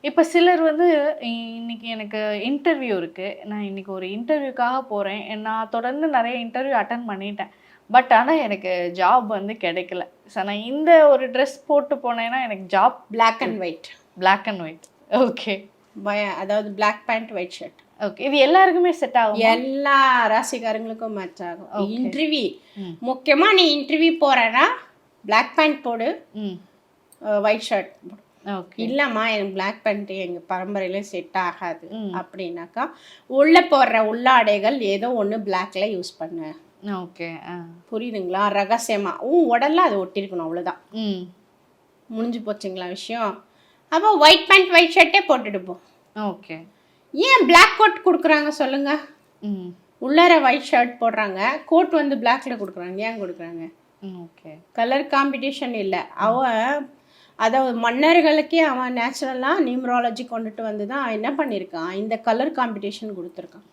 இப்ப சிலர் வந்து இன்னைக்கு எனக்கு இன்டர்வியூ இருக்கு. நான் இன்னைக்கு ஒரு இன்டர்வியூக்காக போறேன். நான் தொடர்ந்து நெறைய இன்டர்வியூ அட்டெண்ட் பண்ணிட்டேன். பட் ஆனா எனக்கு ஜாப் வந்து கிடைக்கல. நான் இந்த ஒரு ட்ரெஸ் போட்டு போனேன்னா எனக்கு job black and white. Black and white. Okay. அதாவது black pant white shirt. Okay. இது எல்லாருக்குமே செட் ஆகும். எல்லா ராசிக்காரங்களுக்கும் மேட்ச் ஆகும். இன்டர்வியூ முக்கியமா நீ இன்டர்வியூ போறேன்னா பிளாக் பேண்ட் போடு, ஒயிட் ஷர்ட் போடு. இல்லம்மா எனக்கு பிளாக் பேண்ட் எங்க பரம்பரையில செட் ஆகாது அப்படின்னாக்கா உள்ள போடுற உள்ளாடைகள் ஏதோ ஒன்று பிளாக்ல யூஸ் பண்ணு. ஓகே. புரியுதுங்களா? ரகசியமா உடல்ல அது ஒட்டிருக்கணும், அவ்வளவுதான். முடிஞ்சு போச்சுங்களா விஷயம்? அப்போ ஒயிட் பேண்ட் ஒயிட் ஷர்ட்டே போட்டுட்டு போ. ஓகே. ஏன் பிளாக் கோட் கொடுக்குறாங்க சொல்லுங்க? உள்ளார ஒயிட் ஷர்ட் போடுறாங்க, கோட் வந்து பிளாக்ல கொடுக்குறாங்க. ஏன் கொடுக்குறாங்க? ஓகே. கலர் காம்படிஷன் இல்லை. அவன் அதாவது மன்னர்களுக்கே அவன் நேச்சுரலாக நியூமராலஜி கொண்டுட்டு வந்து தான் என்ன பண்ணியிருக்கான், இந்த கலர் காம்படிஷன் கொடுத்துருக்கான்.